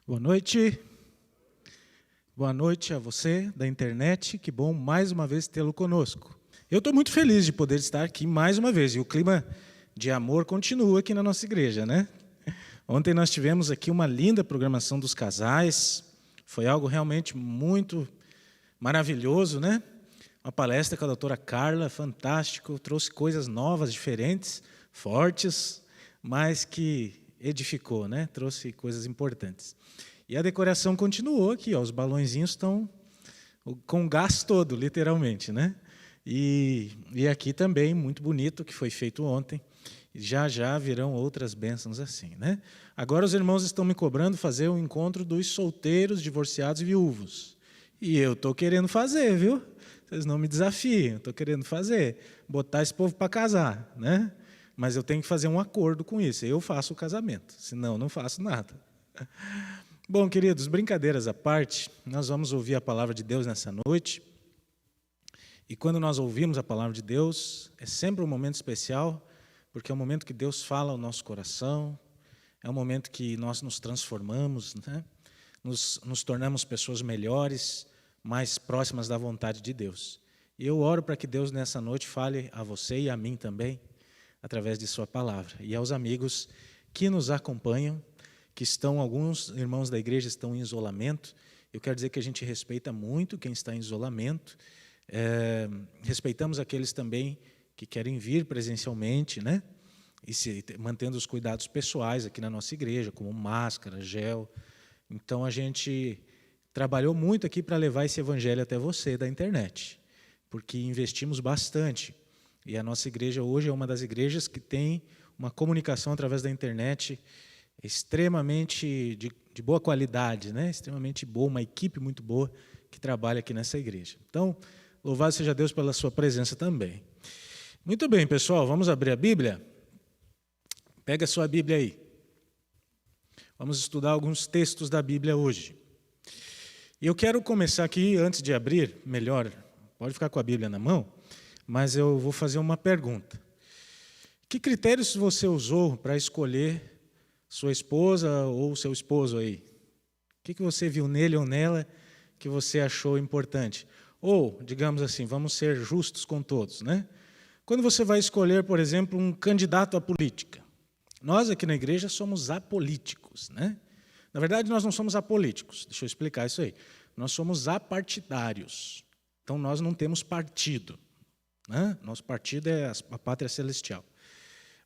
Boa noite. Boa noite a você da internet. Que bom mais uma vez tê-lo conosco. Eu estou muito feliz de poder estar aqui mais uma vez. E o clima de amor continua aqui na nossa igreja, né? Ontem nós tivemos aqui uma linda programação dos casais. Foi algo realmente muito maravilhoso, né? Uma palestra com a doutora Carla, fantástico. Trouxe coisas novas, diferentes, fortes, mas que edificou, né? Trouxe coisas importantes. E a decoração continuou aqui, ó, os balõezinhos estão com o gás todo, literalmente, né? E aqui também, muito bonito, que foi feito ontem. Já já virão outras bênçãos assim, né? Agora os irmãos estão me cobrando fazer o encontro dos solteiros, divorciados e viúvos. E eu estou querendo fazer, viu? Vocês não me desafiem, estou querendo fazer. Botar esse povo para casar, né? Mas eu tenho que fazer um acordo com isso. Eu faço o casamento, senão não faço nada. Bom, queridos, brincadeiras à parte, nós vamos ouvir a palavra de Deus nessa noite. E quando nós ouvimos a palavra de Deus, é sempre um momento especial, porque é um momento que Deus fala ao nosso coração, é um momento que nós nos transformamos, né? Nos tornamos pessoas melhores, mais próximas da vontade de Deus. E eu oro para que Deus nessa noite fale a você e a mim também, através de sua palavra. E aos amigos que nos acompanham, que estão, alguns irmãos da igreja estão em isolamento, eu quero dizer que a gente respeita muito quem está em isolamento, respeitamos aqueles também que querem vir presencialmente, né? E mantendo os cuidados pessoais aqui na nossa igreja, como máscara, gel. Então a gente trabalhou muito aqui para levar esse evangelho até você da internet, porque investimos bastante. E a nossa igreja hoje é uma das igrejas que tem uma comunicação através da internet extremamente de boa qualidade, né? Extremamente boa, uma equipe muito boa que trabalha aqui nessa igreja. Então, louvado seja Deus pela sua presença também. Muito bem, pessoal, vamos abrir a Bíblia? Pega a sua Bíblia aí. Vamos estudar alguns textos da Bíblia hoje. E eu quero começar aqui, antes de abrir, melhor, pode ficar com a Bíblia na mão, mas eu vou fazer uma pergunta. Que critérios você usou para escolher sua esposa ou seu esposo aí? O que você viu nele ou nela que você achou importante? Ou, digamos assim, vamos ser justos com todos, né? Quando você vai escolher, por exemplo, um candidato à política, nós aqui na igreja somos apolíticos, né? Na verdade, nós não somos apolíticos, deixa eu explicar isso aí. Nós somos apartidários, então nós não temos partido, né? Nosso partido é a Pátria Celestial.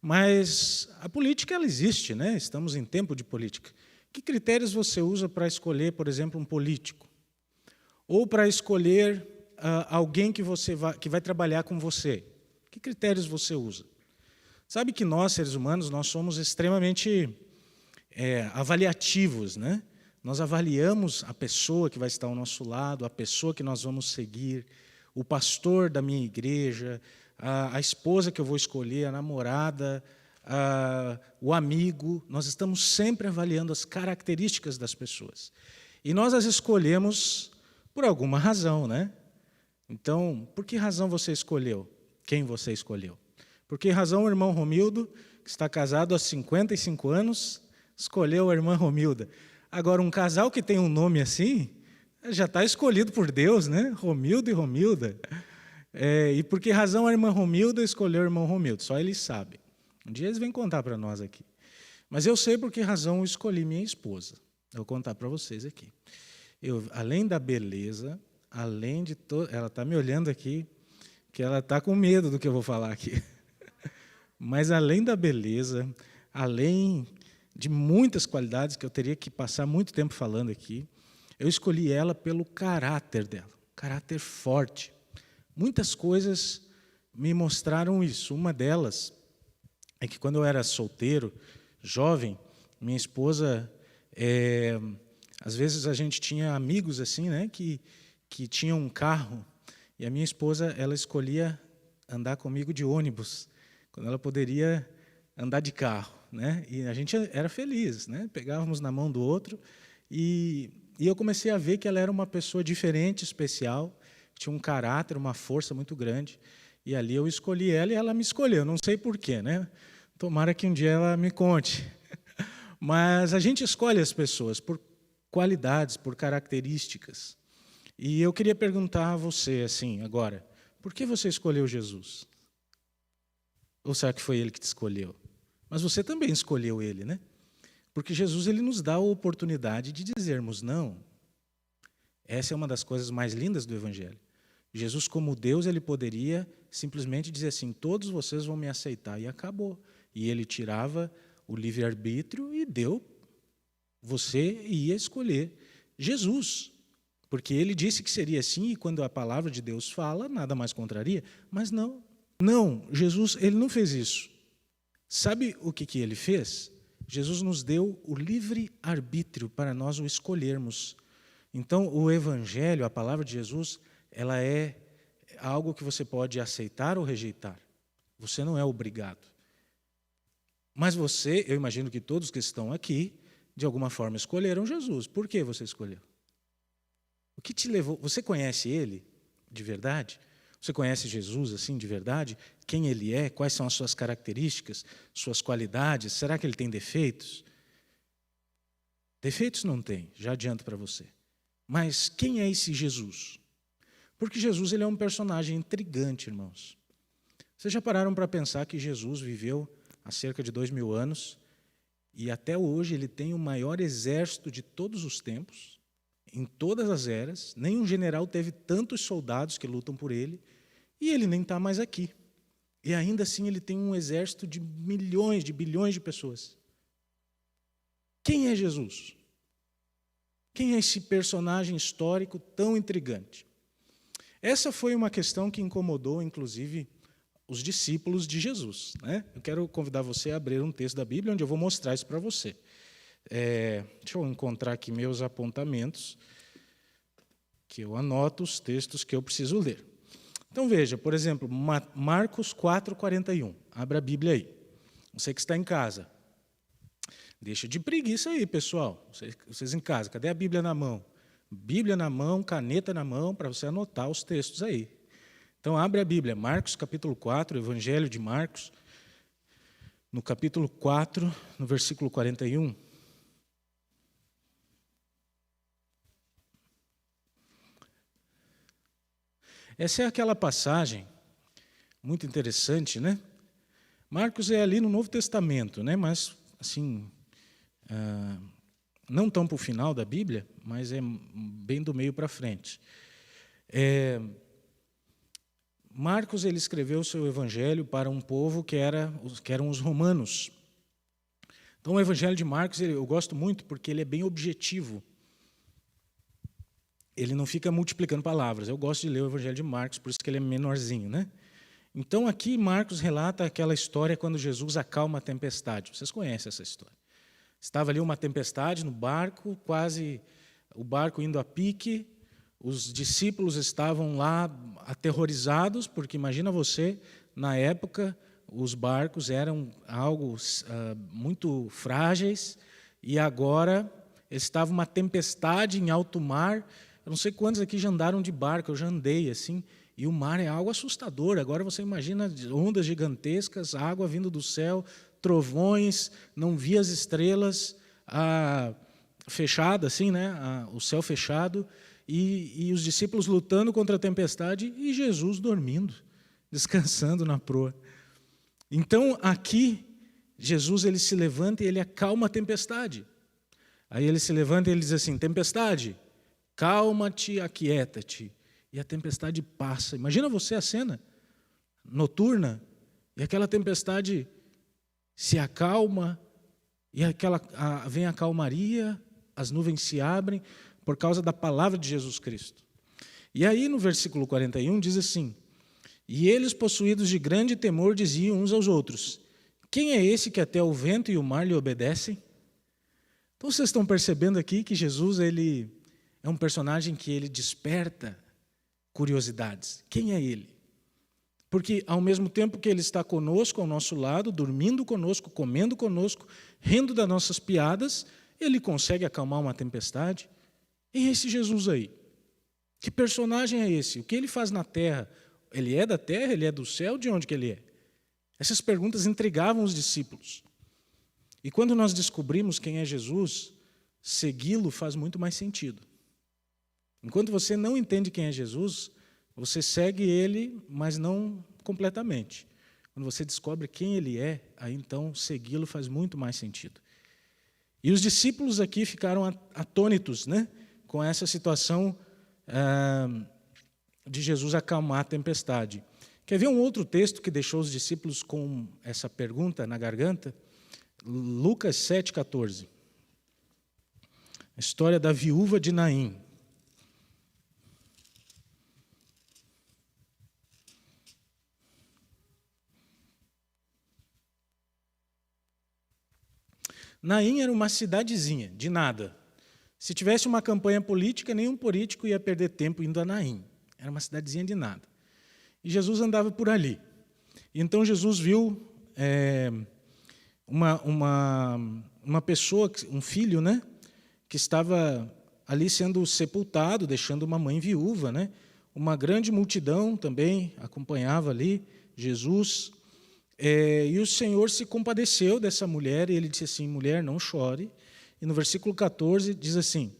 Mas a política, ela existe, né? Estamos em tempo de política. Que critérios você usa para escolher, por exemplo, um político? Ou para escolher alguém que vai trabalhar com você? Que critérios você usa? Sabe que nós, seres humanos, nós somos extremamente avaliativos, né? Nós avaliamos a pessoa que vai estar ao nosso lado, a pessoa que nós vamos seguir, o pastor da minha igreja, a esposa que eu vou escolher, a namorada, o amigo. Nós estamos sempre avaliando as características das pessoas. E nós as escolhemos por alguma razão, né? Então, por que razão você escolheu? Quem você escolheu? Por que razão o irmão Romildo, que está casado há 55 anos, escolheu a irmã Romilda? Agora, um casal que tem um nome assim, já está escolhido por Deus, né? Romildo e Romilda. E por que razão a irmã Romilda escolheu o irmão Romildo? Só eles sabem. Um dia eles vêm contar para nós aqui. Mas eu sei por que razão eu escolhi minha esposa. Eu vou contar para vocês aqui. Além da beleza, além de todo... Ela está me olhando aqui, que ela está com medo do que eu vou falar aqui. Mas além da beleza, além de muitas qualidades que eu teria que passar muito tempo falando aqui, eu escolhi ela pelo caráter dela, caráter forte. Muitas coisas me mostraram isso. Uma delas é que quando eu era solteiro, jovem, minha esposa, às vezes a gente tinha amigos assim, né, que tinham um carro, e a minha esposa, ela escolhia andar comigo de ônibus, quando ela poderia andar de carro, né? E a gente era feliz, né? Pegávamos na mão do outro, e eu comecei a ver que ela era uma pessoa diferente, especial, tinha um caráter, uma força muito grande, e ali eu escolhi ela e ela me escolheu, não sei porquê, né? Tomara que um dia ela me conte. Mas a gente escolhe as pessoas por qualidades, por características. E eu queria perguntar a você, assim, agora, por que você escolheu Jesus? Ou será que foi ele que te escolheu? Mas você também escolheu ele, né? Porque Jesus ele nos dá a oportunidade de dizermos não. Essa é uma das coisas mais lindas do Evangelho. Jesus, como Deus, ele poderia simplesmente dizer assim, todos vocês vão me aceitar, e acabou. E ele tirava o livre-arbítrio e deu, você ia escolher Jesus. Porque ele disse que seria assim, e quando a palavra de Deus fala, nada mais contraria. Mas não. Não, Jesus ele não fez isso. Sabe o que ele fez? Jesus nos deu o livre-arbítrio para nós o escolhermos. Então, o Evangelho, a palavra de Jesus, ela é algo que você pode aceitar ou rejeitar. Você não é obrigado. Mas você, eu imagino que todos que estão aqui, de alguma forma escolheram Jesus. Por que você escolheu? O que te levou? Você conhece ele de verdade? Você conhece Jesus assim de verdade? Quem ele é? Quais são as suas características, suas qualidades? Será que ele tem defeitos? Defeitos não tem, já adianto para você. Mas quem é esse Jesus? Porque Jesus ele é um personagem intrigante, irmãos. Vocês já pararam para pensar que Jesus viveu há cerca de 2000 anos e até hoje ele tem o maior exército de todos os tempos, em todas as eras, nenhum general teve tantos soldados que lutam por ele, e ele nem está mais aqui. E ainda assim ele tem um exército de milhões, de bilhões de pessoas. Quem é Jesus? Quem é esse personagem histórico tão intrigante? Essa foi uma questão que incomodou, inclusive, os discípulos de Jesus, né? Eu quero convidar você a abrir um texto da Bíblia onde eu vou mostrar isso para você. Deixa eu encontrar aqui meus apontamentos, que eu anoto os textos que eu preciso ler. Então veja, por exemplo, Marcos 4:41. Abra a Bíblia aí. Você que está em casa. Deixa de preguiça aí, pessoal. Vocês em casa, cadê a Bíblia na mão? Bíblia na mão, caneta na mão, para você anotar os textos aí. Então abre a Bíblia, Marcos capítulo 4, Evangelho de Marcos, no capítulo 4, no versículo 41. Essa é aquela passagem muito interessante, né? Marcos é ali no Novo Testamento, né? Mas, assim, não tão para o final da Bíblia, mas é bem do meio para frente. Marcos ele escreveu o seu evangelho para um povo que eram os romanos. Então, o evangelho de Marcos eu gosto muito porque ele é bem objetivo. Ele não fica multiplicando palavras. Eu gosto de ler o Evangelho de Marcos, por isso que ele é menorzinho, né? Então, aqui Marcos relata aquela história quando Jesus acalma a tempestade. Vocês conhecem essa história. Estava ali uma tempestade no barco, quase o barco indo a pique. Os discípulos estavam lá aterrorizados, porque imagina você, na época, os barcos eram algo muito frágeis, e agora estava uma tempestade em alto mar. Eu não sei quantos aqui já andaram de barco, eu já andei assim, e o mar é algo assustador. Agora você imagina ondas gigantescas, água vindo do céu, trovões, não via as estrelas, fechada assim, né? O céu fechado, e os discípulos lutando contra a tempestade e Jesus dormindo, descansando na proa. Então aqui Jesus ele se levanta e ele acalma a tempestade. Aí ele se levanta e ele diz assim: tempestade, calma-te, aquieta-te. E a tempestade passa. Imagina você a cena noturna, e aquela tempestade se acalma, e vem a calmaria, as nuvens se abrem, por causa da palavra de Jesus Cristo. E aí no versículo 41 diz assim: e eles, possuídos de grande temor, diziam uns aos outros: quem é esse que até o vento e o mar lhe obedecem? Então vocês estão percebendo aqui que Jesus ele é um personagem que ele desperta curiosidades. Quem é ele? Porque ao mesmo tempo que ele está conosco, ao nosso lado, dormindo conosco, comendo conosco, rindo das nossas piadas, ele consegue acalmar uma tempestade. E esse Jesus aí? Que personagem é esse? O que ele faz na terra? Ele é da terra? Ele é do céu? De onde que ele é? Essas perguntas intrigavam os discípulos. E quando nós descobrimos quem é Jesus, segui-lo faz muito mais sentido. Enquanto você não entende quem é Jesus, você segue ele, mas não completamente. Quando você descobre quem ele é, aí então segui-lo faz muito mais sentido. E os discípulos aqui ficaram atônitos, né, com essa situação de Jesus acalmar a tempestade. Quer ver um outro texto que deixou os discípulos com essa pergunta na garganta? Lucas 7,14. A história da viúva de Naim. Naim era uma cidadezinha, de nada. Se tivesse uma campanha política, nenhum político ia perder tempo indo a Naim. Era uma cidadezinha de nada. E Jesus andava por ali. Então Jesus viu uma pessoa, um filho, né, que estava ali sendo sepultado, deixando uma mãe viúva, né? Uma grande multidão também acompanhava ali Jesus. E o Senhor se compadeceu dessa mulher, e ele disse assim: mulher, não chore. E no versículo 14 diz assim: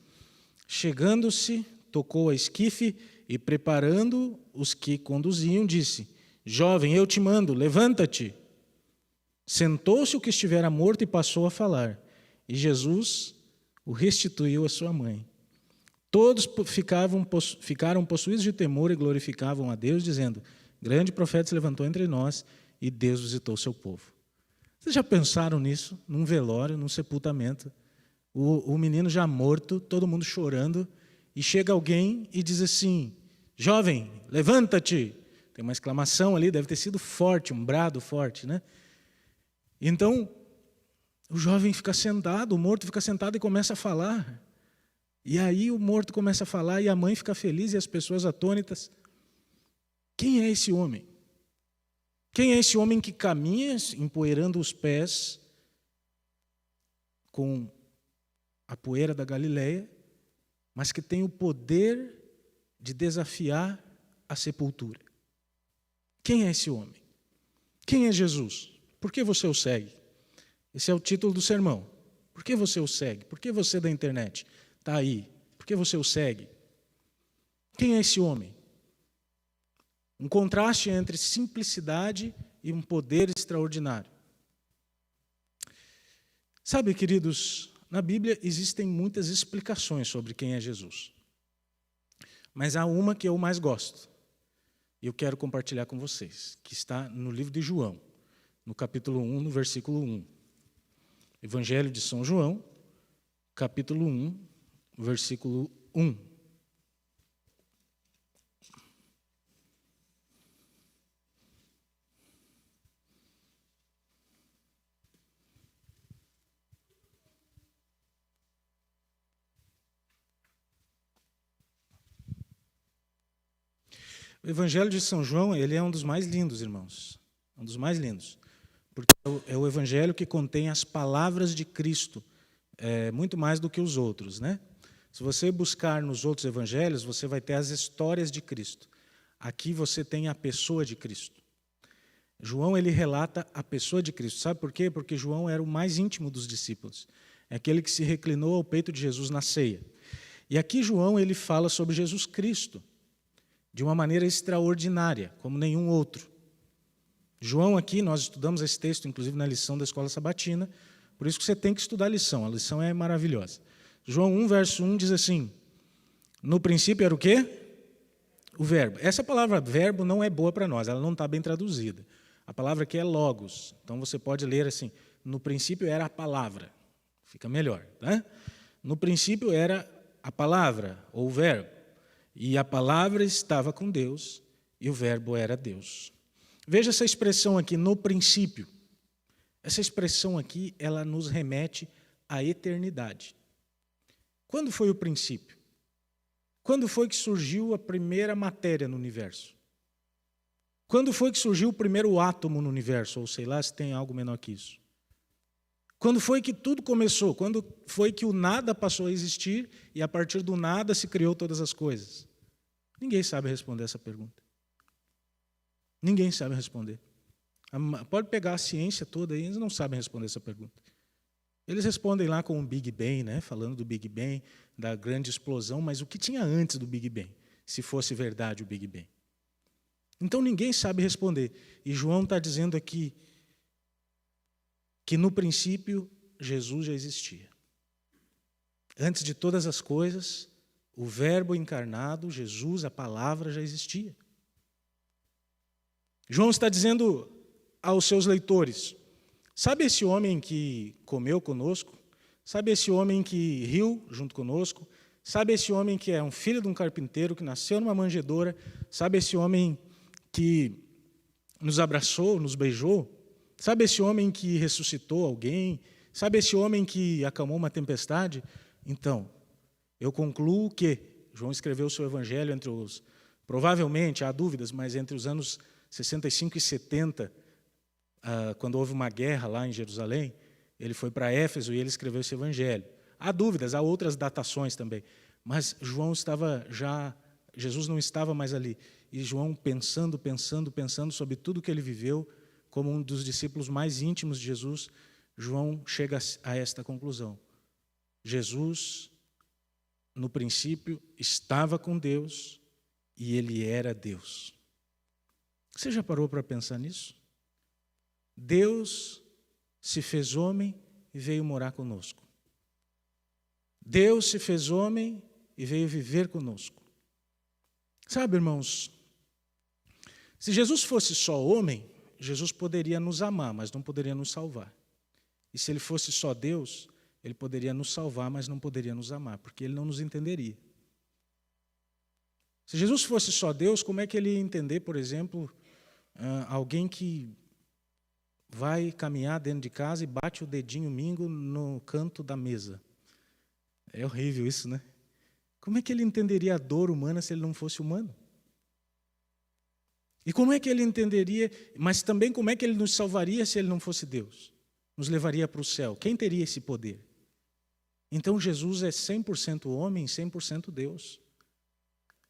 chegando-se, tocou a esquife e, preparando os que conduziam, disse: jovem, eu te mando, levanta-te. Sentou-se o que estivera morto e passou a falar. E Jesus o restituiu à sua mãe. Todos ficaram possuídos de temor e glorificavam a Deus, dizendo: grande profeta se levantou entre nós, e Deus visitou o seu povo. Vocês já pensaram nisso? Num velório, num sepultamento, o menino já morto, todo mundo chorando, e chega alguém e diz assim: jovem, levanta-te. Tem uma exclamação ali, deve ter sido forte, um brado forte, né? Então, o jovem fica sentado, o morto fica sentado e começa a falar. E aí o morto começa a falar e a mãe fica feliz e as pessoas atônitas. Quem é esse homem? Quem é esse homem que caminha empoeirando os pés com a poeira da Galileia, mas que tem o poder de desafiar a sepultura? Quem é esse homem? Quem é Jesus? Por que você o segue? Esse é o título do sermão. Por que você o segue? Por que você da internet está aí? Por que você o segue? Quem é esse homem? Um contraste entre simplicidade e um poder extraordinário. Sabe, queridos, na Bíblia existem muitas explicações sobre quem é Jesus. Mas há uma que eu mais gosto, e eu quero compartilhar com vocês, que está no livro de João, no capítulo 1, no versículo 1. Evangelho de São João, capítulo 1, versículo 1. O Evangelho de São João, ele é um dos mais lindos, irmãos. Um dos mais lindos. Porque é o Evangelho que contém as palavras de Cristo, muito mais do que os outros, né? Se você buscar nos outros evangelhos, você vai ter as histórias de Cristo. Aqui você tem a pessoa de Cristo. João, ele relata a pessoa de Cristo. Sabe por quê? Porque João era o mais íntimo dos discípulos. É aquele que se reclinou ao peito de Jesus na ceia. E aqui João, ele fala sobre Jesus Cristo de uma maneira extraordinária, como nenhum outro. João aqui, nós estudamos esse texto, inclusive na lição da Escola Sabatina, por isso que você tem que estudar a lição é maravilhosa. João 1, verso 1 diz assim: no princípio era o quê? O verbo. Essa palavra verbo não é boa para nós, ela não está bem traduzida. A palavra aqui é logos, então você pode ler assim: no princípio era a palavra, fica melhor, né? No princípio era a palavra, ou o verbo, e a palavra estava com Deus, e o verbo era Deus. Veja essa expressão aqui, no princípio. Essa expressão aqui, ela nos remete à eternidade. Quando foi o princípio? Quando foi que surgiu a primeira matéria no universo? Quando foi que surgiu o primeiro átomo no universo? Ou sei lá se tem algo menor que isso. Quando foi que tudo começou? Quando foi que o nada passou a existir e a partir do nada se criou todas as coisas? Ninguém sabe responder essa pergunta. Ninguém sabe responder. Pode pegar a ciência toda aí, eles não sabem responder essa pergunta. Eles respondem lá com o Big Bang, né? Falando do Big Bang, da grande explosão, mas o que tinha antes do Big Bang, se fosse verdade o Big Bang? Então ninguém sabe responder. E João está dizendo aqui que no princípio Jesus já existia. Antes de todas as coisas, o Verbo encarnado, Jesus, a palavra, já existia. João está dizendo aos seus leitores: sabe esse homem que comeu conosco? Sabe esse homem que riu junto conosco? Sabe esse homem que é um filho de um carpinteiro, que nasceu numa manjedoura? Sabe esse homem que nos abraçou, nos beijou? Sabe esse homem que ressuscitou alguém? Sabe esse homem que acalmou uma tempestade? Então, eu concluo que João escreveu o seu evangelho entre os, provavelmente, há dúvidas, mas entre os anos 65 e 70, quando houve uma guerra lá em Jerusalém, ele foi para Éfeso e ele escreveu esse evangelho. Há dúvidas, há outras datações também, mas João estava já, Jesus não estava mais ali. E João pensando sobre tudo que ele viveu, como um dos discípulos mais íntimos de Jesus, João chega a esta conclusão: Jesus, no princípio, estava com Deus e ele era Deus. Você já parou para pensar nisso? Deus se fez homem e veio morar conosco. Deus se fez homem e veio viver conosco. Sabe, irmãos, se Jesus fosse só homem, Jesus poderia nos amar, mas não poderia nos salvar. E se ele fosse só Deus, ele poderia nos salvar, mas não poderia nos amar, porque ele não nos entenderia. Se Jesus fosse só Deus, como é que ele ia entender, por exemplo, alguém que vai caminhar dentro de casa e bate o dedinho mingo no canto da mesa? É horrível isso, né? Como é que ele entenderia a dor humana se ele não fosse humano? E como é que ele entenderia, mas também como é que ele nos salvaria se ele não fosse Deus? Nos levaria para o céu. Quem teria esse poder? Então Jesus é 100% homem, 100% Deus.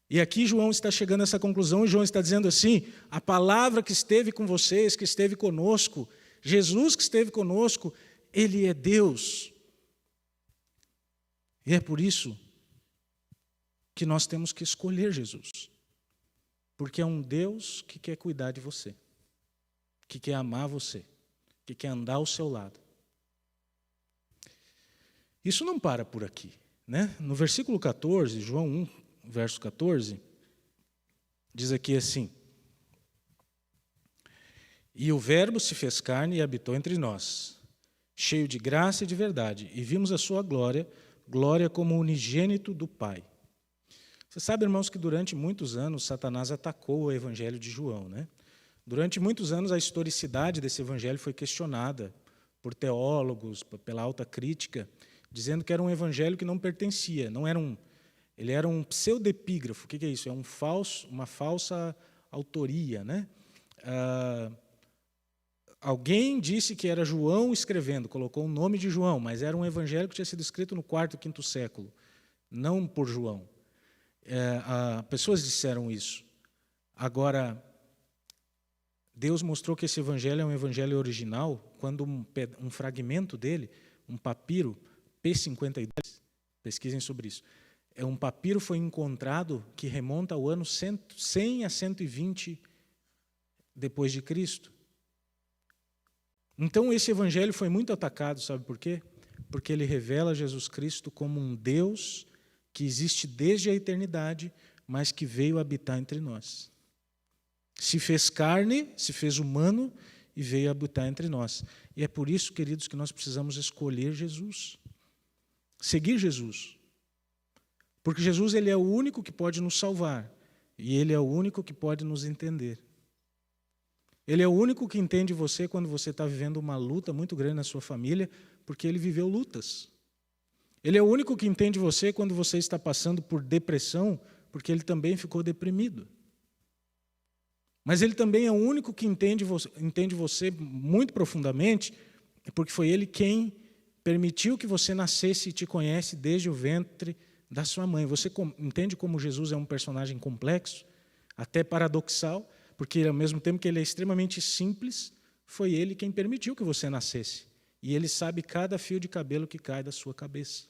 E aqui João está chegando a essa conclusão, e João está dizendo assim: a palavra que esteve com vocês, que esteve conosco, Jesus que esteve conosco, ele é Deus. E é por isso que nós temos que escolher Jesus. Porque é um Deus que quer cuidar de você, que quer amar você, que quer andar ao seu lado. Isso não para por aqui, né? No versículo 14, João 1, verso 14, diz aqui assim: e o Verbo se fez carne e habitou entre nós, cheio de graça e de verdade, e vimos a sua glória, glória como unigênito do Pai. Você sabe, irmãos, que durante muitos anos Satanás atacou o evangelho de João, né? Durante muitos anos a historicidade desse evangelho foi questionada por teólogos, pela alta crítica, dizendo que era um evangelho que não pertencia, não era ele era um pseudepígrafo. O que é isso? É uma falsa autoria, né? Alguém disse que era João escrevendo, colocou o nome de João, mas era um evangelho que tinha sido escrito no quarto e quinto século, não por João. Pessoas disseram isso. Agora, Deus mostrou que esse evangelho é um evangelho original quando um fragmento dele, um papiro P52, pesquisem sobre isso, um papiro foi encontrado que remonta ao ano 100 a 120 depois de Cristo. Então esse evangelho foi muito atacado, sabe por quê? Porque ele revela Jesus Cristo como um Deus que existe desde a eternidade, mas que veio habitar entre nós. Se fez carne, se fez humano e veio habitar entre nós. E é por isso, queridos, que nós precisamos escolher Jesus. Seguir Jesus. Porque Jesus, ele é o único que pode nos salvar. E ele é o único que pode nos entender. Ele é o único que entende você quando você está vivendo uma luta muito grande na sua família, porque ele viveu lutas. Ele é o único que entende você quando você está passando por depressão, porque ele também ficou deprimido. Mas ele também é o único que entende você muito profundamente, porque foi ele quem permitiu que você nascesse e te conhece desde o ventre da sua mãe. Você entende como Jesus é um personagem complexo, até paradoxal, porque ao mesmo tempo que ele é extremamente simples, foi ele quem permitiu que você nascesse e Ele sabe cada fio de cabelo que cai da sua cabeça.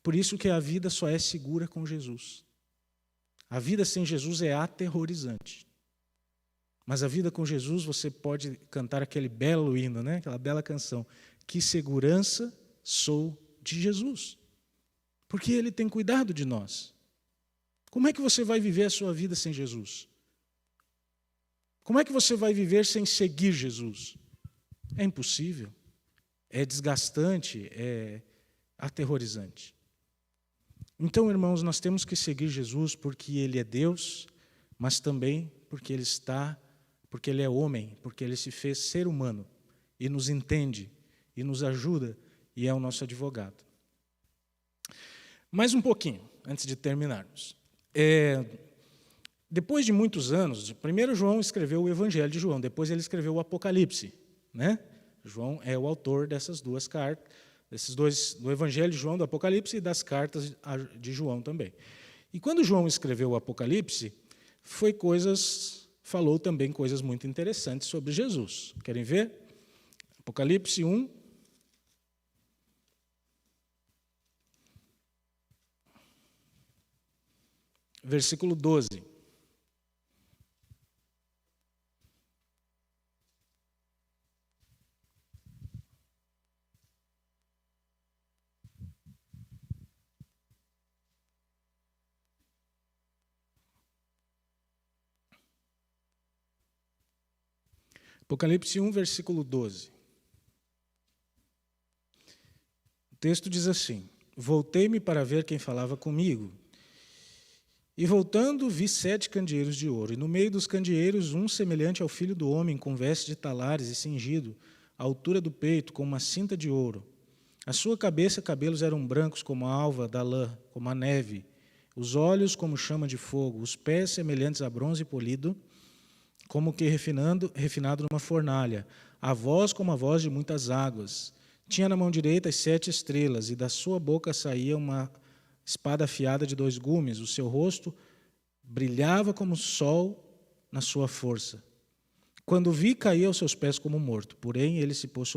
Por isso que a vida só é segura com Jesus. A vida sem Jesus é aterrorizante. Mas a vida com Jesus, você pode cantar aquele belo hino, né? Aquela bela canção. Que segurança sou de Jesus. Porque Ele tem cuidado de nós. Como é que você vai viver a sua vida sem Jesus? Como é que você vai viver sem seguir Jesus? É impossível. É desgastante, é aterrorizante. Então, irmãos, nós temos que seguir Jesus porque Ele é Deus, mas também porque Ele é homem, porque Ele se fez ser humano e nos entende e nos ajuda e é o nosso advogado. Mais um pouquinho, antes de terminarmos. Depois de muitos anos, primeiro João escreveu o Evangelho de João, depois ele escreveu o Apocalipse, né? João é o autor dessas duas cartas, do Evangelho de João, do Apocalipse e das cartas de João também. E quando João escreveu o Apocalipse, falou também coisas muito interessantes sobre Jesus. Querem ver? Apocalipse 1. Versículo 12. Apocalipse 1, versículo 12. O texto diz assim: Voltei-me para ver quem falava comigo. E voltando, vi 7 candeeiros de ouro, e no meio dos candeeiros um semelhante ao filho do homem, com vestes de talares e cingido, à altura do peito, com uma cinta de ouro. A sua cabeça e cabelos eram brancos como a alva da lã, como a neve, os olhos como chama de fogo, os pés semelhantes a bronze polido, como que refinado numa fornalha, a voz como a voz de muitas águas. Tinha na mão direita as 7 estrelas, e da sua boca saía uma espada afiada de 2 gumes, o seu rosto brilhava como o sol na sua força. Quando vi, caí aos seus pés como morto. Porém, ele se pôs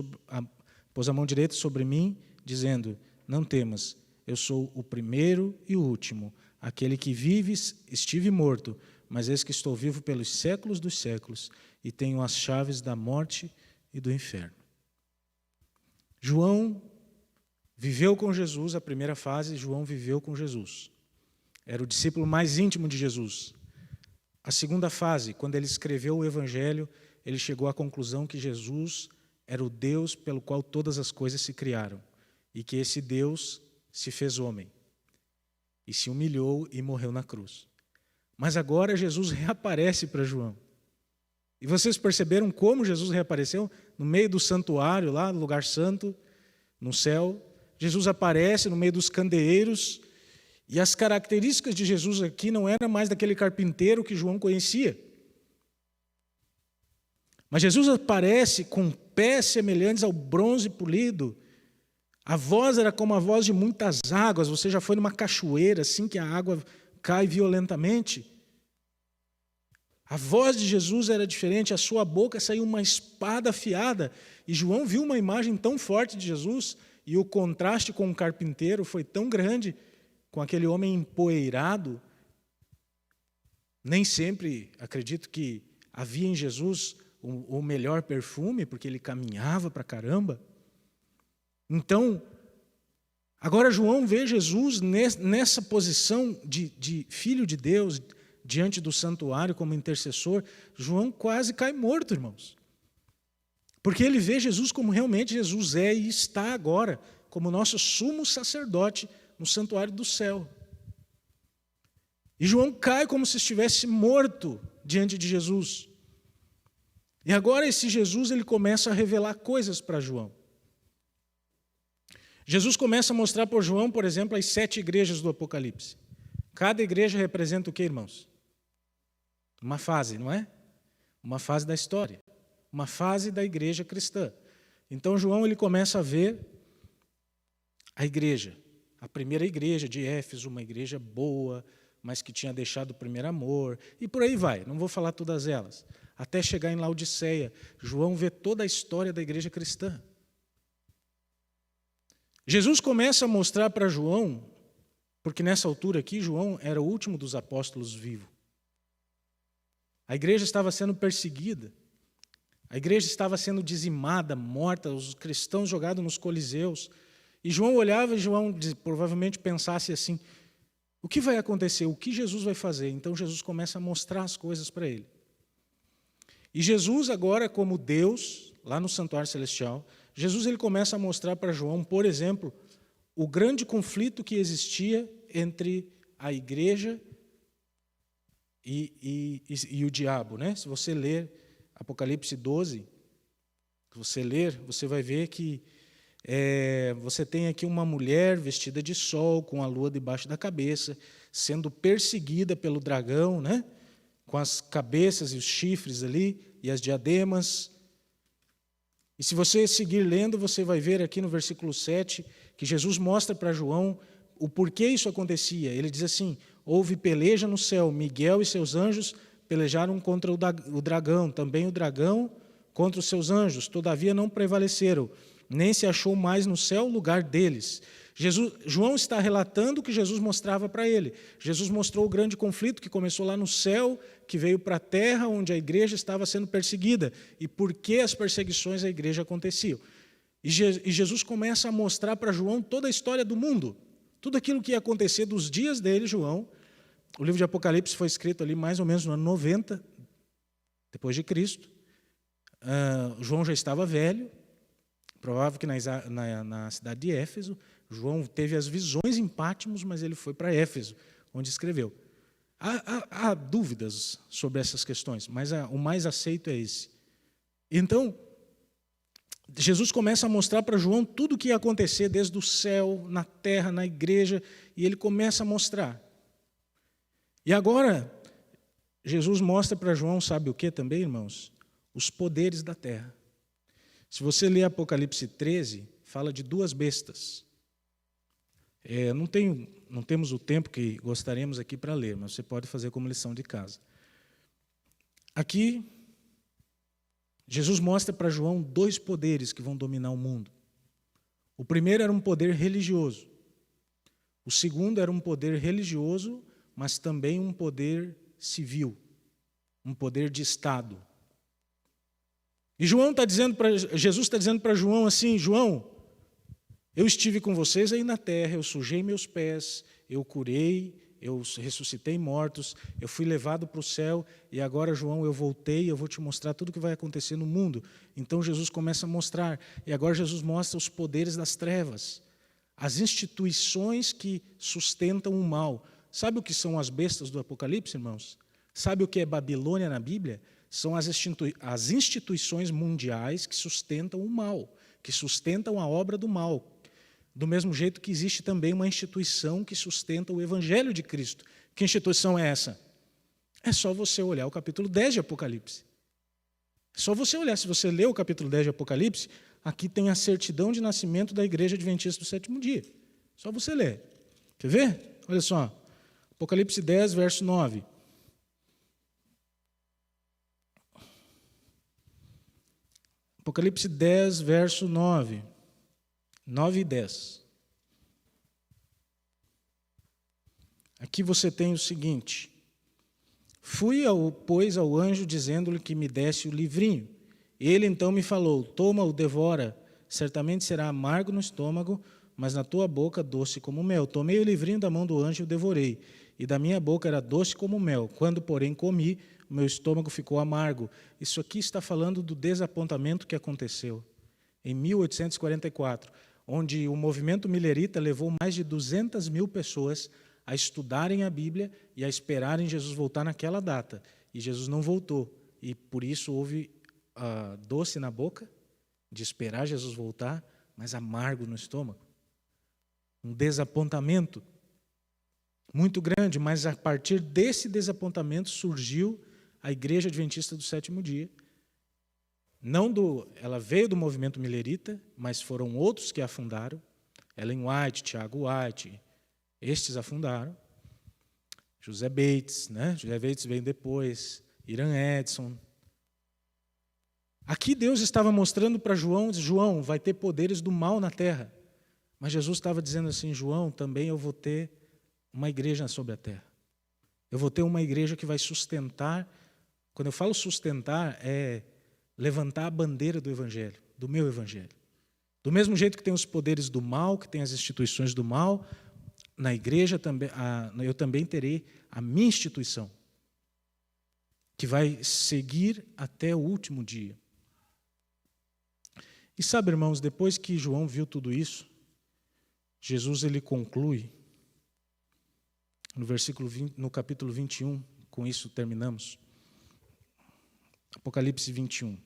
a mão direita sobre mim, dizendo: Não temas, eu sou o primeiro e o último. Aquele que vive, estive morto, mas eis que estou vivo pelos séculos dos séculos, e tenho as chaves da morte e do inferno. João viveu com Jesus, a primeira fase, João viveu com Jesus. Era o discípulo mais íntimo de Jesus. A segunda fase, quando ele escreveu o Evangelho, ele chegou à conclusão que Jesus era o Deus pelo qual todas as coisas se criaram, e que esse Deus se fez homem, e se humilhou e morreu na cruz. Mas agora Jesus reaparece para João. E vocês perceberam como Jesus reapareceu? No meio do santuário, lá no lugar santo, no céu, Jesus aparece no meio dos candeeiros, e as características de Jesus aqui não eram mais daquele carpinteiro que João conhecia. Mas Jesus aparece com pés semelhantes ao bronze polido. A voz era como a voz de muitas águas. Você já foi numa cachoeira assim que a água cai violentamente? A voz de Jesus era diferente, a sua boca saiu uma espada afiada. E João viu uma imagem tão forte de Jesus, e o contraste com o carpinteiro foi tão grande, com aquele homem empoeirado. Nem sempre, acredito que havia em Jesus o melhor perfume, porque ele caminhava para caramba. Então, agora João vê Jesus nessa posição de filho de Deus, diante do santuário como intercessor. João quase cai morto, irmãos. Porque ele vê Jesus como realmente Jesus é e está agora, como nosso sumo sacerdote no santuário do céu. E João cai como se estivesse morto diante de Jesus. E agora esse Jesus, ele começa a revelar coisas para João. Jesus começa a mostrar para João, por exemplo, as 7 igrejas do Apocalipse. Cada igreja representa o quê, irmãos? Uma fase, não é? Uma fase da história. Uma fase da igreja cristã. Então João, ele começa a ver a igreja. A primeira igreja de Éfeso, uma igreja boa, mas que tinha deixado o primeiro amor. E por aí vai, não vou falar todas elas. até chegar em Laodiceia. João vê toda a história da igreja cristã. Jesus começa a mostrar para João, porque nessa altura aqui, João era o último dos apóstolos vivo. A igreja estava sendo perseguida, a igreja estava sendo dizimada, morta, os cristãos jogados nos coliseus. E João olhava e João provavelmente pensasse assim, o que vai acontecer? O que Jesus vai fazer? Então Jesus começa a mostrar as coisas para ele. E Jesus agora, como Deus, lá no santuário celestial, Jesus ele começa a mostrar para João, por exemplo, o grande conflito que existia entre a igreja e o diabo, né? Se você ler Apocalipse 12, se você ler, você vai ver que você tem aqui uma mulher vestida de sol, com a lua debaixo da cabeça, sendo perseguida pelo dragão, né? Com as cabeças e os chifres ali, e as diademas. E se você seguir lendo, você vai ver aqui no versículo 7, que Jesus mostra para João o porquê isso acontecia. Ele diz assim, houve peleja no céu, Miguel e seus anjos pelejaram contra o dragão, também o dragão contra os seus anjos, todavia não prevaleceram, nem se achou mais no céu o lugar deles. João está relatando o que Jesus mostrava para ele. Jesus mostrou o grande conflito que começou lá no céu, que veio para a terra, onde a igreja estava sendo perseguida, e por que as perseguições à igreja aconteciam. E Jesus começa a mostrar para João toda a história do mundo, tudo aquilo que ia acontecer dos dias dele, João. O livro de Apocalipse foi escrito ali mais ou menos no ano 90, depois de Cristo. João já estava velho, provável que na cidade de Éfeso. João teve as visões em Patmos, mas ele foi para Éfeso, onde escreveu. Há dúvidas sobre essas questões, mas o mais aceito é esse. Então, Jesus começa a mostrar para João tudo o que ia acontecer desde o céu, na terra, na igreja, e ele começa a mostrar. E agora, Jesus mostra para João, sabe o que também, irmãos? Os poderes da terra. Se você ler Apocalipse 13, fala de duas bestas. Não temos o tempo que gostaríamos aqui para ler, mas você pode fazer como lição de casa. Aqui, Jesus mostra para João dois poderes que vão dominar o mundo. O primeiro era um poder religioso. O segundo era um poder religioso, mas também um poder civil, um poder de Estado. E Jesus está dizendo para João assim, João, eu estive com vocês aí na terra, eu sujei meus pés, eu curei, eu ressuscitei mortos, eu fui levado para o céu, e agora, João, eu voltei, eu vou te mostrar tudo o que vai acontecer no mundo. Então Jesus começa a mostrar, e agora Jesus mostra os poderes das trevas, as instituições que sustentam o mal. Sabe o que são as bestas do Apocalipse, irmãos? Sabe o que é Babilônia na Bíblia? São as instituições mundiais que sustentam o mal, que sustentam a obra do mal. Do mesmo jeito que existe também uma instituição que sustenta o Evangelho de Cristo. Que instituição é essa? É só você olhar o capítulo 10 de Apocalipse. É só você olhar. Se você ler o capítulo 10 de Apocalipse, aqui tem a certidão de nascimento da Igreja Adventista do Sétimo Dia. Só você ler. Quer ver? Olha só. Apocalipse 10, verso 9. Apocalipse 10, verso 9. 9 e 10. Aqui você tem o seguinte. Fui, pois, ao anjo, dizendo-lhe que me desse o livrinho. Ele então me falou, toma-o, devora, certamente será amargo no estômago, mas na tua boca doce como mel. Tomei o livrinho da mão do anjo e o devorei, e da minha boca era doce como mel. Quando, porém, comi, o meu estômago ficou amargo. Isso aqui está falando do desapontamento que aconteceu em 1844, onde o movimento millerita levou mais de 200 mil pessoas a estudarem a Bíblia e a esperarem Jesus voltar naquela data. E Jesus não voltou. E por isso houve doce na boca, de esperar Jesus voltar, mas amargo no estômago. Um desapontamento muito grande, mas a partir desse desapontamento surgiu a Igreja Adventista do Sétimo Dia. Ela veio do movimento millerita, mas foram outros que a fundaram. Ellen White, Tiago White, estes a fundaram. José Bates, né? José Bates veio depois. Hiram Edson, Aqui Deus estava mostrando para João, João, vai ter poderes do mal na terra. Mas Jesus estava dizendo assim, João, também eu vou ter uma igreja sobre a terra. Eu vou ter uma igreja que vai sustentar. Quando eu falo sustentar, é levantar a bandeira do evangelho, do meu evangelho. Do mesmo jeito que tem os poderes do mal, que tem as instituições do mal, na igreja também, eu também terei a minha instituição, que vai seguir até o último dia. E sabe, irmãos, depois que João viu tudo isso, Jesus ele conclui, no capítulo 21, com isso terminamos, Apocalipse 21.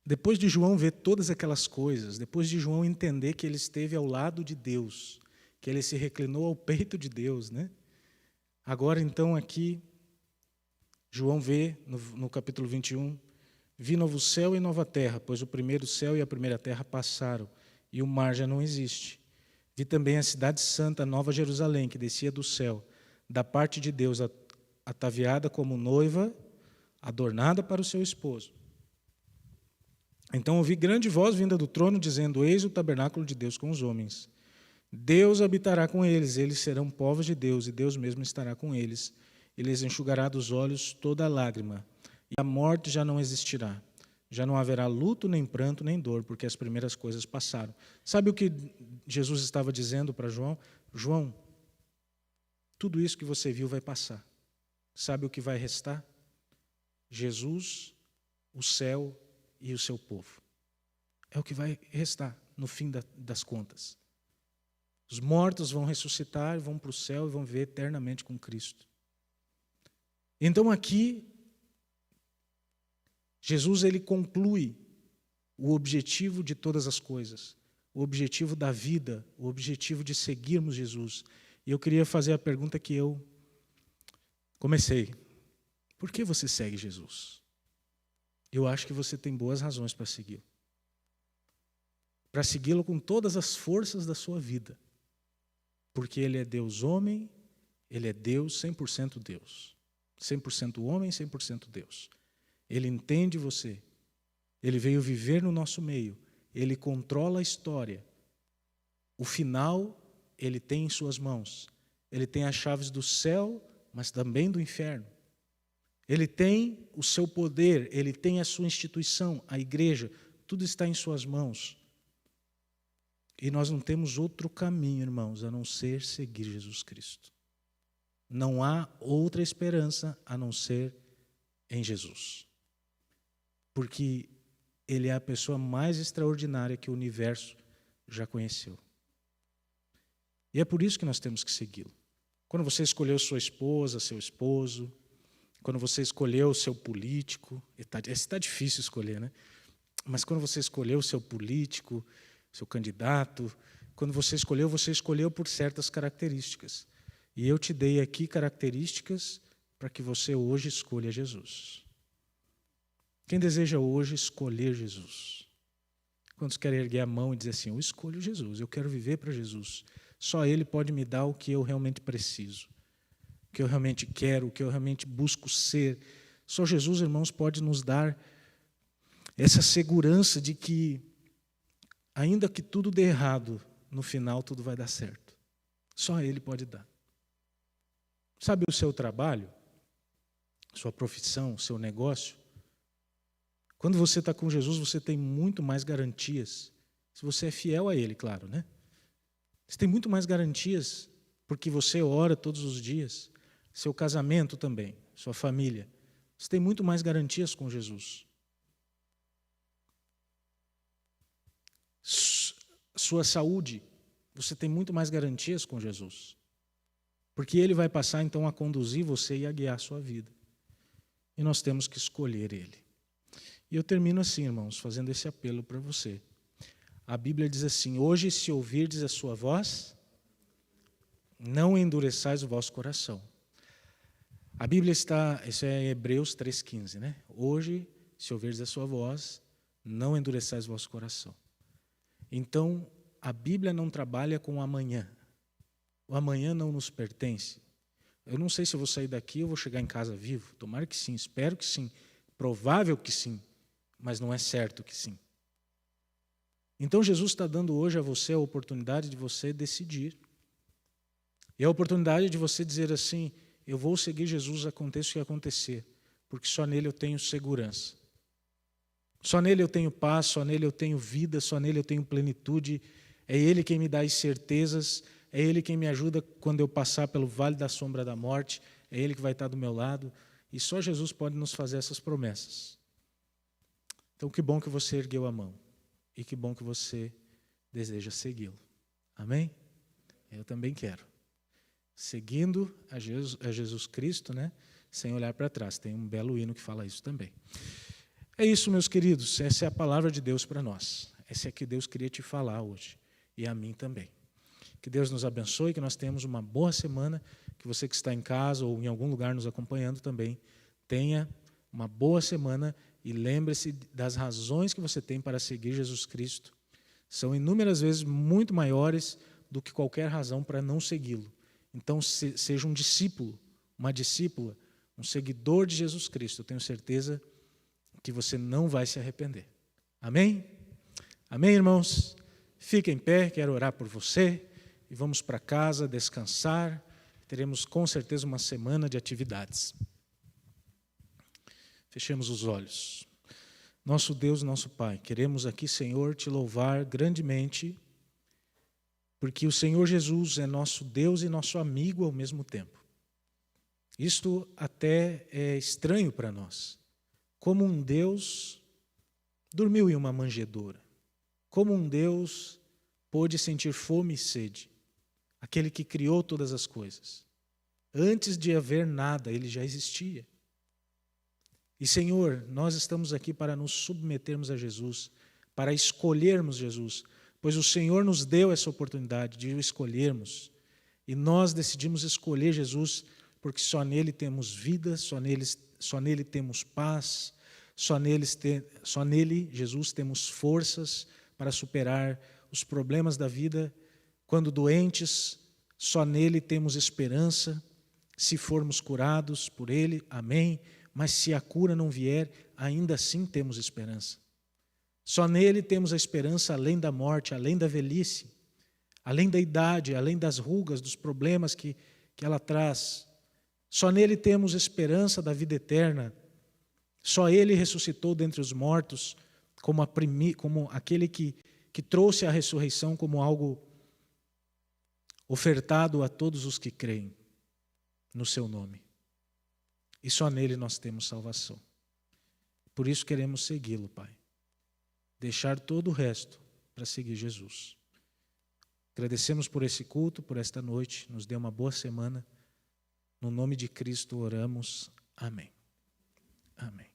Depois de João ver todas aquelas coisas, depois de João entender que ele esteve ao lado de Deus, que ele se reclinou ao peito de Deus, né? Agora, então, aqui, João vê, no capítulo 21, vi novo céu e nova terra, pois o primeiro céu e a primeira terra passaram, e o mar já não existe. Vi também a cidade santa, Nova Jerusalém, que descia do céu, da parte de Deus, ataviada como noiva, adornada para o seu esposo. Então ouvi grande voz vinda do trono, dizendo, eis o tabernáculo de Deus com os homens. Deus habitará com eles, eles serão povos de Deus, e Deus mesmo estará com eles. Ele lhes enxugará dos olhos toda lágrima, e a morte já não existirá. Já não haverá luto, nem pranto, nem dor, porque as primeiras coisas passaram. Sabe o que Jesus estava dizendo para João? João, tudo isso que você viu vai passar. Sabe o que vai restar? Jesus, o céu e o seu povo. É o que vai restar no fim das contas. Os mortos vão ressuscitar, vão para o céu e vão viver eternamente com Cristo. Então aqui, Jesus ele conclui o objetivo de todas as coisas, o objetivo da vida, o objetivo de seguirmos Jesus. E eu queria fazer a pergunta que eu comecei. Por que você segue Jesus? Eu acho que você tem boas razões para segui-lo. Para segui-lo com todas as forças da sua vida. Porque ele é Deus homem, ele é Deus 100% Deus. 100% homem, 100% Deus. Ele entende você. Ele veio viver no nosso meio. Ele controla a história. O final, ele tem em suas mãos. Ele tem as chaves do céu, mas também do inferno. Ele tem o seu poder, ele tem a sua instituição, a igreja. Tudo está em suas mãos. E nós não temos outro caminho, irmãos, a não ser seguir Jesus Cristo. Não há outra esperança a não ser em Jesus. Porque ele é a pessoa mais extraordinária que o universo já conheceu. E é por isso que nós temos que segui-lo. Quando você escolheu sua esposa, seu esposo, quando você escolheu o seu político, está difícil escolher, né? Mas quando você escolheu o seu político, seu candidato, quando você escolheu por certas características. E eu te dei aqui características para que você hoje escolha Jesus. Quem deseja hoje escolher Jesus? Quantos querem erguer a mão e dizer assim, eu escolho Jesus, eu quero viver para Jesus. Só Ele pode me dar o que eu realmente preciso, o que eu realmente quero, o que eu realmente busco ser. Só Jesus, irmãos, pode nos dar essa segurança de que, ainda que tudo dê errado, no final tudo vai dar certo. Só Ele pode dar. Sabe o seu trabalho, sua profissão, seu negócio? Quando você está com Jesus, você tem muito mais garantias. Se você é fiel a Ele, claro, né? Você tem muito mais garantias, porque você ora todos os dias. Seu casamento também, sua família. Você tem muito mais garantias com Jesus. Sua saúde, você tem muito mais garantias com Jesus. Porque Ele vai passar, então, a conduzir você e a guiar a sua vida. E nós temos que escolher Ele. E eu termino assim, irmãos, fazendo esse apelo para você. A Bíblia diz assim, hoje, se ouvirdes a sua voz, não endureçais o vosso coração. A Bíblia está, isso é Hebreus 3,15, né? Hoje, se ouvirdes a sua voz, não endureçais o vosso coração. Então, a Bíblia não trabalha com o amanhã. O amanhã não nos pertence. Eu não sei se eu vou sair daqui ou vou chegar em casa vivo. Tomara que sim, espero que sim. Provável que sim, mas não é certo que sim. Então Jesus está dando hoje a você a oportunidade de você decidir. E a oportunidade de você dizer assim, eu vou seguir Jesus, aconteça o que acontecer, porque só nele eu tenho segurança. Só nele eu tenho paz, só nele eu tenho vida, só nele eu tenho plenitude. É Ele quem me dá as certezas, é Ele quem me ajuda quando eu passar pelo vale da sombra da morte, é Ele que vai estar do meu lado, e só Jesus pode nos fazer essas promessas. Então que bom que você ergueu a mão, e que bom que você deseja segui-lo. Amém? Eu também quero. Seguindo a Jesus Cristo, né? Sem olhar para trás. Tem um belo hino que fala isso também. É isso, meus queridos. Essa é a palavra de Deus para nós. Essa é a que Deus queria te falar hoje. E a mim também. Que Deus nos abençoe, que nós tenhamos uma boa semana. Que você que está em casa ou em algum lugar nos acompanhando também tenha uma boa semana. E lembre-se das razões que você tem para seguir Jesus Cristo. São inúmeras vezes muito maiores do que qualquer razão para não segui-lo. Então, seja um discípulo, uma discípula, um seguidor de Jesus Cristo. Eu tenho certeza que você não vai se arrepender. Amém? Amém, irmãos? Fique em pé, quero orar por você. E vamos para casa descansar. Teremos com certeza uma semana de atividades. Fechemos os olhos. Nosso Deus, nosso Pai, queremos aqui, Senhor, te louvar grandemente, porque o Senhor Jesus é nosso Deus e nosso amigo ao mesmo tempo. Isto até é estranho para nós. Como um Deus dormiu em uma manjedoura. Como um Deus pôde sentir fome e sede. Aquele que criou todas as coisas. Antes de haver nada, ele já existia. E, Senhor, nós estamos aqui para nos submetermos a Jesus, para escolhermos Jesus, pois o Senhor nos deu essa oportunidade de o escolhermos. E nós decidimos escolher Jesus, porque só nele temos vida, só nele temos paz, só nele, Jesus, temos forças para superar os problemas da vida. Quando doentes, só nele temos esperança, se formos curados por ele, amém. Mas se a cura não vier, ainda assim temos esperança. Só nele temos a esperança além da morte, além da velhice, além da idade, além das rugas, dos problemas que ela traz. Só nele temos esperança da vida eterna. Só ele ressuscitou dentre os mortos como aquele que trouxe a ressurreição como algo ofertado a todos os que creem no seu nome. E só nele nós temos salvação. Por isso queremos segui-lo, Pai. Deixar todo o resto para seguir Jesus. Agradecemos por esse culto, por esta noite. Nos dê uma boa semana. No nome de Cristo oramos. Amém. Amém.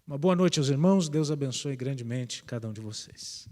Uma boa noite aos irmãos. Deus abençoe grandemente cada um de vocês.